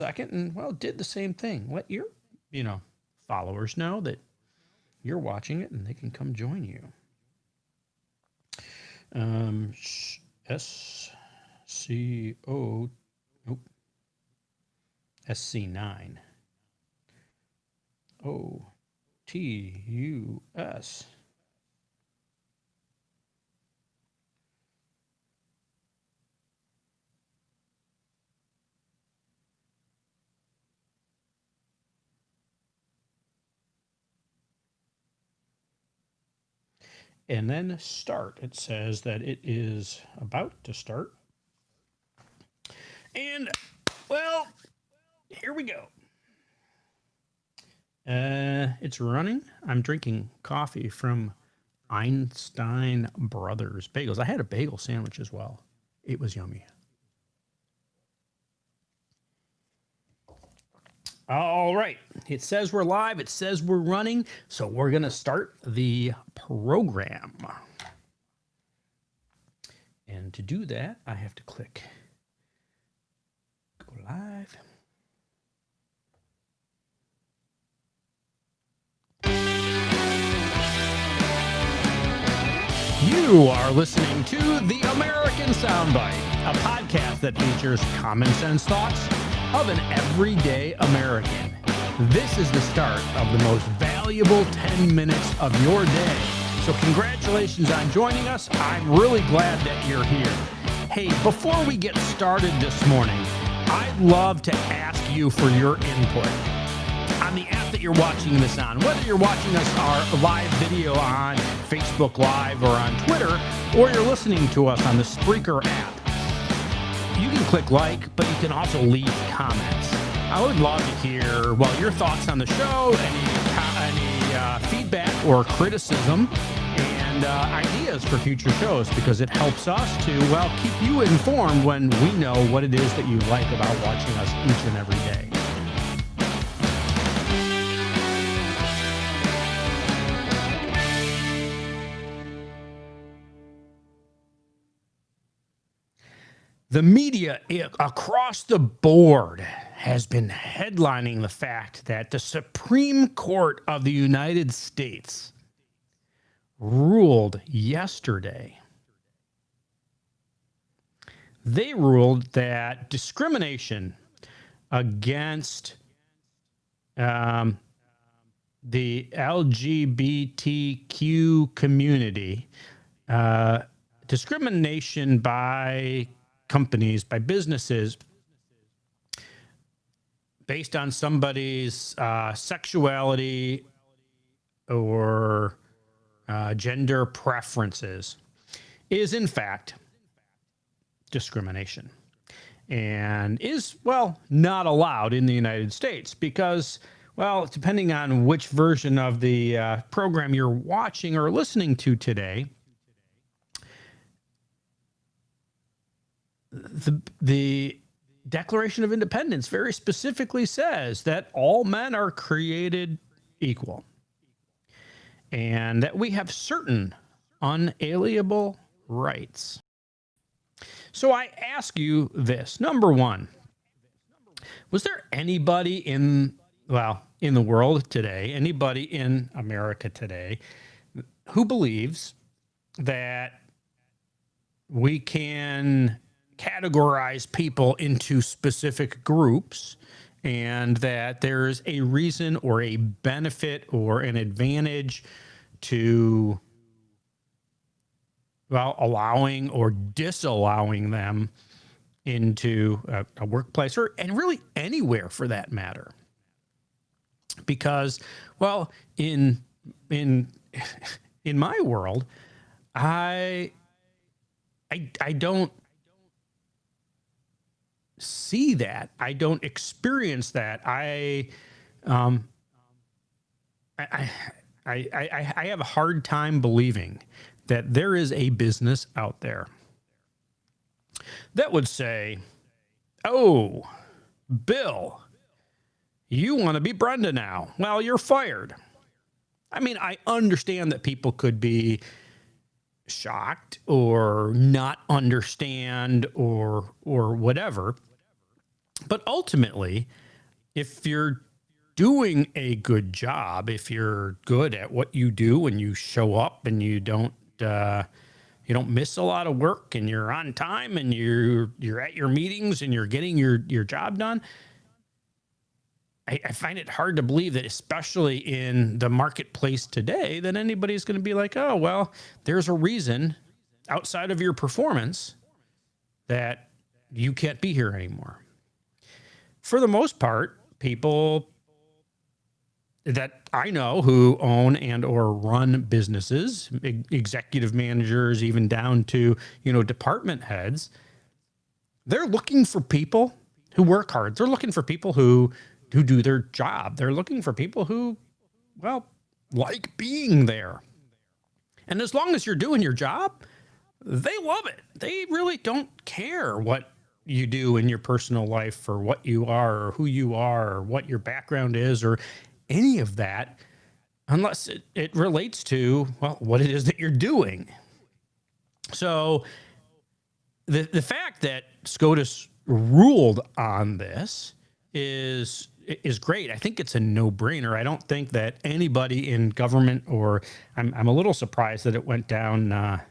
second and, well, did the same thing. Let your, followers know that you're watching it and they can come join you. SCO, nope, SC9. OTUS. And then start. It says that it is about to start. And, well, here we go. It's running. I'm drinking coffee from Einstein Brothers Bagels. I had a bagel sandwich as well. It was yummy. All right. It says we're live. It says we're running. So we're going to start the program. And to do that, I have to click go live. You are listening to The American Soundbite, a podcast that features common sense thoughts of an everyday American. This is the start of the most valuable 10 minutes of your day. So congratulations on joining us. I'm really glad that you're here. Hey, before we get started this morning, I'd love to ask you for your input on the app that you're watching this on, whether you're watching us our live video on Facebook Live or on Twitter, or you're listening to us on the Spreaker app. You can click like, but you can also leave comments. I would love to hear, well, your thoughts on the show, any feedback or criticism, and ideas for future shows, because it helps us to, well, keep you informed when we know what it is that you like about watching us each and every day. The media across the board has been headlining the fact that the Supreme Court of the United States ruled yesterday. They ruled that discrimination against the LGBTQ community, discrimination by companies, by businesses, based on somebody's sexuality or gender preferences, is in fact discrimination, and is, well, not allowed in the United States because, well, depending on which version of the program you're watching or listening to today, the Declaration of Independence very specifically says that all men are created equal and that we have certain unalienable rights. So I ask you this. Number one, was there anybody in the world today, anybody in America today, who believes that we can categorize people into specific groups and that there's a reason or a benefit or an advantage to, well, allowing or disallowing them into a workplace, or and really anywhere for that matter? Because, well, in my world, I don't see that. I don't experience that. I have a hard time believing that there is a business out there that would say, "Oh, Bill, you want to be Brenda now? Well, you're fired." I mean, I understand that people could be shocked or not understand or whatever. But ultimately, if you're doing a good job, if you're good at what you do and you show up and you don't miss a lot of work and you're on time and you're at your meetings and you're getting your job done, I find it hard to believe that, especially in the marketplace today, that anybody's going to be like, oh, well, there's a reason outside of your performance that you can't be here anymore. For the most part, people that I know who own and or run businesses, executive managers, even down to, department heads, they're looking for people who work hard. They're looking for people who do their job. They're looking for people who, well, like being there. And as long as you're doing your job, they love it. They really don't care what you do in your personal life or what you are or who you are or what your background is or any of that, unless it relates to, well, what it is that you're doing. So the fact that SCOTUS ruled on this is great. I think it's a no-brainer. I don't think that anybody in government, or I'm a little surprised that it went down.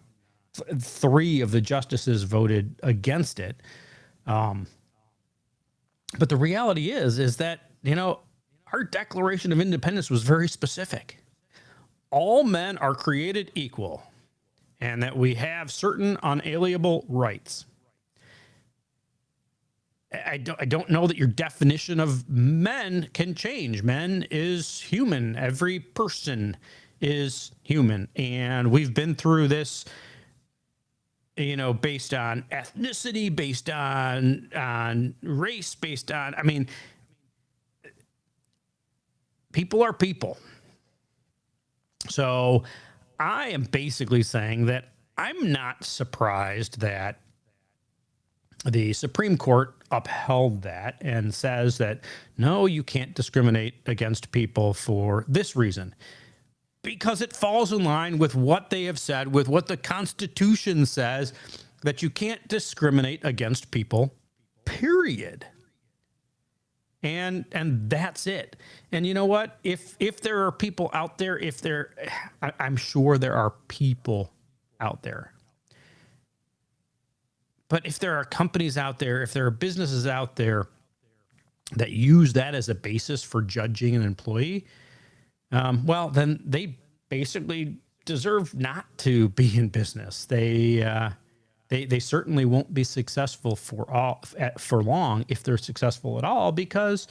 3 of the justices voted against it. But the reality is that, our Declaration of Independence was very specific. All men are created equal, and that we have certain unalienable rights. I don't know that your definition of men can change. Men is human. Every person is human. And we've been through this, based on ethnicity, based on race, based on, people are people. So I am basically saying that I'm not surprised that the Supreme Court upheld that and says that, no, you can't discriminate against people for this reason, because it falls in line with what they have said, with what the Constitution says, that you can't discriminate against people, period. And that's it. And you know what? If there are people out there, I'm sure there are people out there. But if there are companies out there, if there are businesses out there that use that as a basis for judging an employee, well, then they basically deserve not to be in business. They certainly won't be successful for long, if they're successful at all, because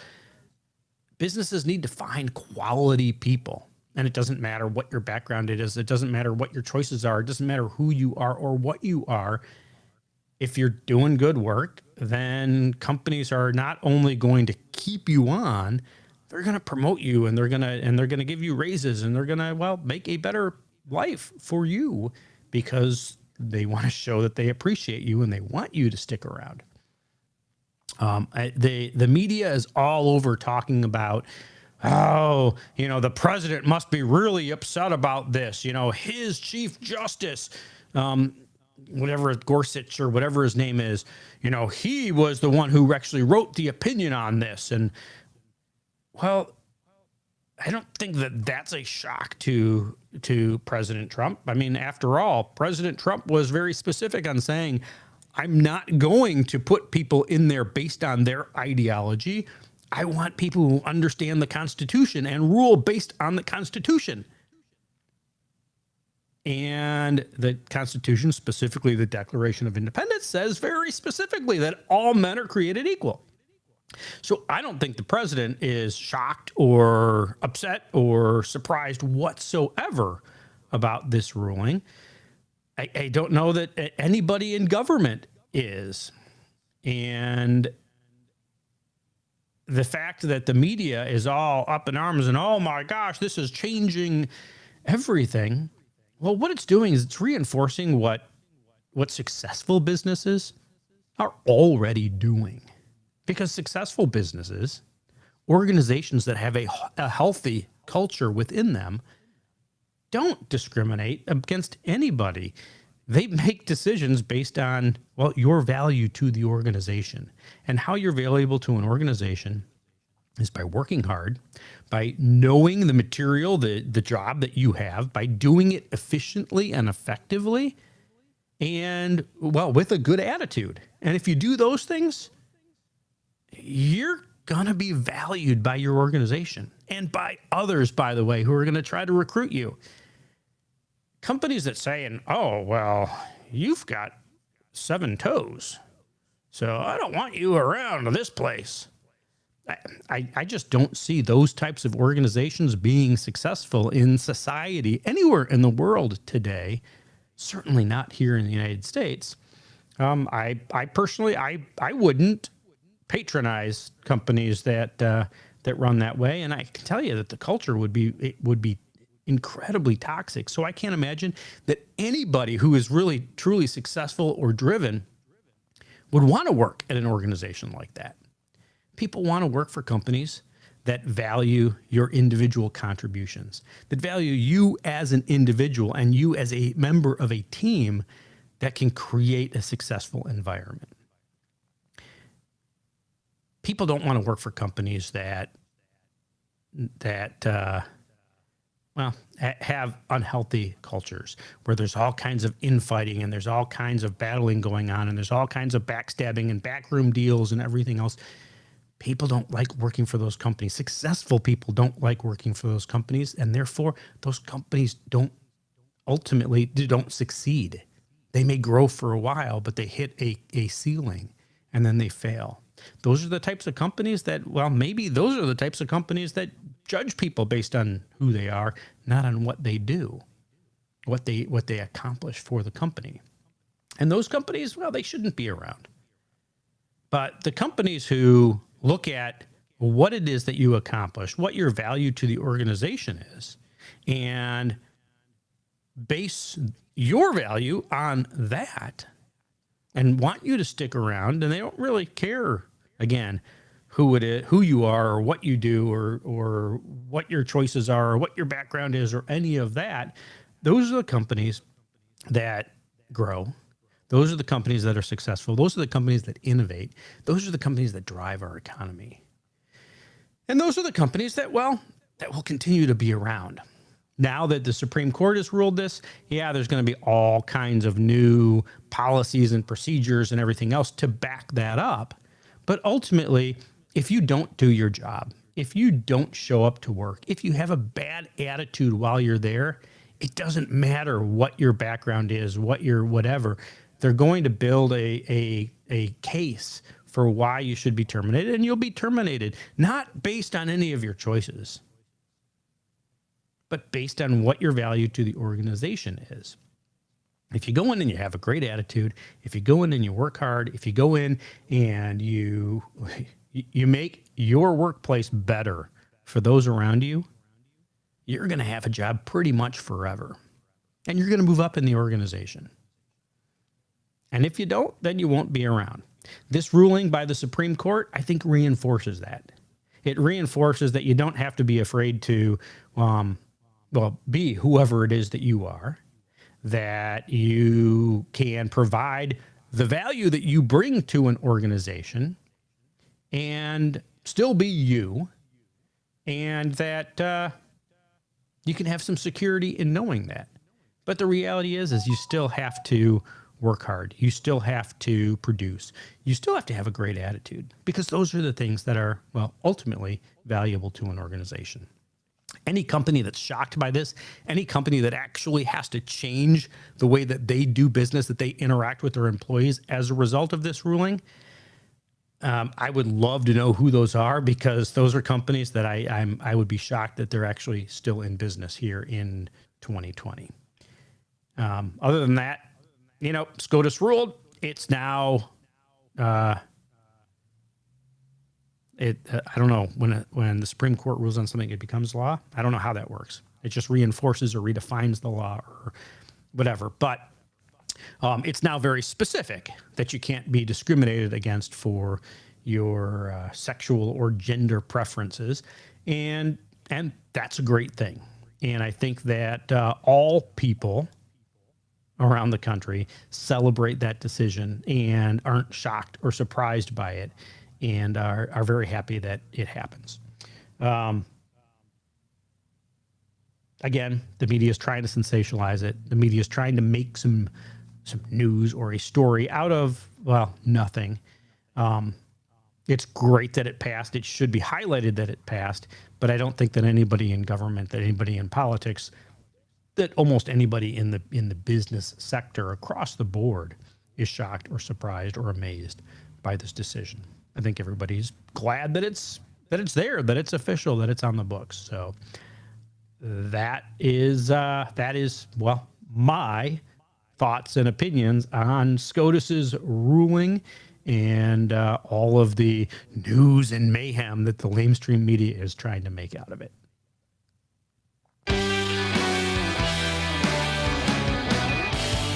businesses need to find quality people. And it doesn't matter what your background is. It doesn't matter what your choices are. It doesn't matter who you are or what you are. If you're doing good work, then companies are not only going to keep you on, they're going to promote you, and they're going to give you raises, and they're going to, well, make a better life for you, because they want to show that they appreciate you and they want you to stick around. The media is all over talking about, oh, the president must be really upset about this. His chief justice, whatever, Gorsuch or whatever his name is, he was the one who actually wrote the opinion on this. And, well, I don't think that that's a shock to President Trump. After all, President Trump was very specific on saying, I'm not going to put people in there based on their ideology. I want people who understand the Constitution and rule based on the Constitution. And the Constitution, specifically the Declaration of Independence, says very specifically that all men are created equal. So I don't think the president is shocked or upset or surprised whatsoever about this ruling. I don't know that anybody in government is. And the fact that the media is all up in arms and, oh my gosh, this is changing everything. Well, what it's doing is it's reinforcing what successful businesses are already doing. Because successful businesses, organizations that have a healthy culture within them, don't discriminate against anybody. they make decisions based on, well, your value to the organization. And how you're valuable to an organization is by working hard, by knowing the material, the job that you have, by doing it efficiently and effectively, and, well, with a good attitude. And if you do those things, you're going to be valued by your organization and by others, by the way, who are going to try to recruit you. Companies that say, oh, well, you've got 7 toes, so I don't want you around this place. I just don't see those types of organizations being successful in society anywhere in the world today, certainly not here in the United States. I personally, I wouldn't patronize companies that run that way, and I can tell you that the culture would be incredibly toxic. So I can't imagine that anybody who is really truly successful or driven would want to work at an organization like that. People want to work for companies that value your individual contributions, that value you as an individual and you as a member of a team that can create a successful environment. People don't want to work for companies that have unhealthy cultures where there's all kinds of infighting and there's all kinds of battling going on and there's all kinds of backstabbing and backroom deals and everything else. People don't like working for those companies. Successful people don't like working for those companies, and therefore those companies don't succeed. They may grow for a while, but they hit a ceiling and then they fail. Those are the types of companies that, well, maybe those are the types of companies that judge people based on who they are, not on what they do, what they accomplish for the company. And those companies, well, they shouldn't be around. But the companies who look at what it is that you accomplish, what your value to the organization is, and base your value on that and want you to stick around, and they don't really care, again, who you are or what you do or what your choices are or what your background is or any of that. Those are the companies that grow. Those are the companies that are successful. Those are the companies that innovate. Those are the companies that drive our economy. And those are the companies that will continue to be around. Now that the Supreme Court has ruled this, yeah, there's going to be all kinds of new policies and procedures and everything else to back that up. But ultimately, if you don't do your job, if you don't show up to work, if you have a bad attitude while you're there, it doesn't matter what your background is, what your whatever. They're going to build a case for why you should be terminated, and you'll be terminated, not based on any of your choices, but based on what your value to the organization is. If you go in and you have a great attitude, if you go in and you work hard, if you go in and you make your workplace better for those around you, you're going to have a job pretty much forever, and you're going to move up in the organization. And if you don't, then you won't be around. This ruling by the Supreme Court, I think, reinforces that. It reinforces that you don't have to be afraid to, be whoever it is that you are, that you can provide the value that you bring to an organization and still be you, and that you can have some security in knowing that. But the reality is you still have to work hard. You still have to produce. You still have to have a great attitude, because those are the things that are, well, ultimately valuable to an organization. Any company that's shocked by this, any company that actually has to change the way that they do business, that they interact with their employees as a result of this ruling, I would love to know who those are, because those are companies that I would be shocked that they're actually still in business here in 2020. Other than that, SCOTUS ruled. It's now, I don't know, when the Supreme Court rules on something, it becomes law. I don't know how that works. It just reinforces or redefines the law or whatever. But it's now very specific that you can't be discriminated against for your sexual or gender preferences. And that's a great thing. And I think that all people around the country celebrate that decision and aren't shocked or surprised by it, and are very happy that it happens. Again, the media is trying to sensationalize it. The media is trying to make some news or a story out of, well, nothing. It's great that it passed. It should be highlighted that it passed, but I don't think that anybody in government, that anybody in politics, that almost anybody in the business sector across the board is shocked or surprised or amazed by this decision. I think everybody's glad that it's there, that it's official, that it's on the books. So that is well, my thoughts and opinions on SCOTUS's ruling and all of the news and mayhem that the lamestream media is trying to make out of it.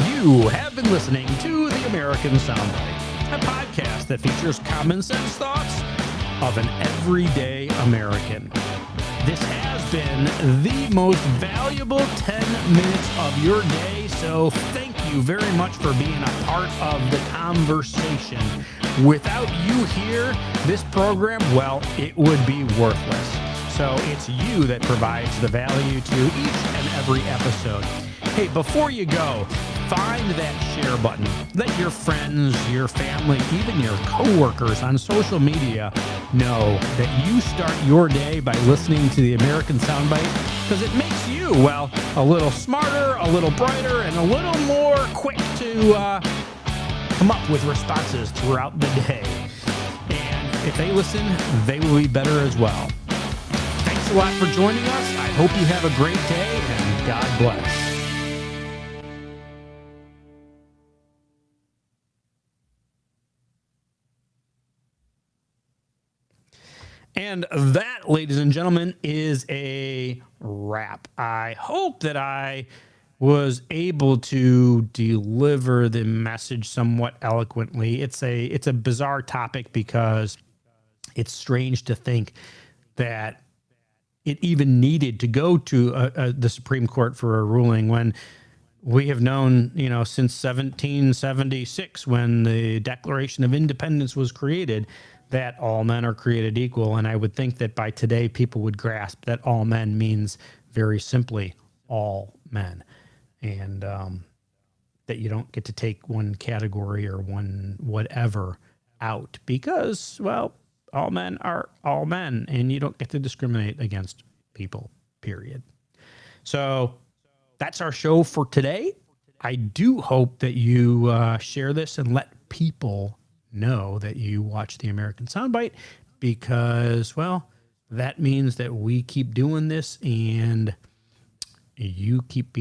You have been listening to The American Soundbite, a podcast that features common sense thoughts of an everyday American. This has been the most valuable 10 minutes of your day, so thank you very much for being a part of the conversation. Without you here, this program, well, it would be worthless. So it's you that provides the value to each and every episode. Hey, before you go, find that share button. Let your friends, your family, even your coworkers on social media know that you start your day by listening to the American Soundbite, because it makes you, well, a little smarter, a little brighter, and a little more quick to come up with responses throughout the day. And if they listen, they will be better as well. Thanks a lot for joining us. I hope you have a great day, and God bless. And that, ladies and gentlemen, is a wrap. I hope that I was able to deliver the message somewhat eloquently. It's a bizarre topic because it's strange to think that it even needed to go to the Supreme Court for a ruling when we have known, since 1776, when the Declaration of Independence was created, that all men are created equal. And I would think that by today, people would grasp that all men means very simply all men. And that you don't get to take one category or one whatever out because, well, all men are all men, and you don't get to discriminate against people, period. So that's our show for today. I do hope that you share this and let people know that you watch the American Soundbite, because, well, that means that we keep doing this and you keep being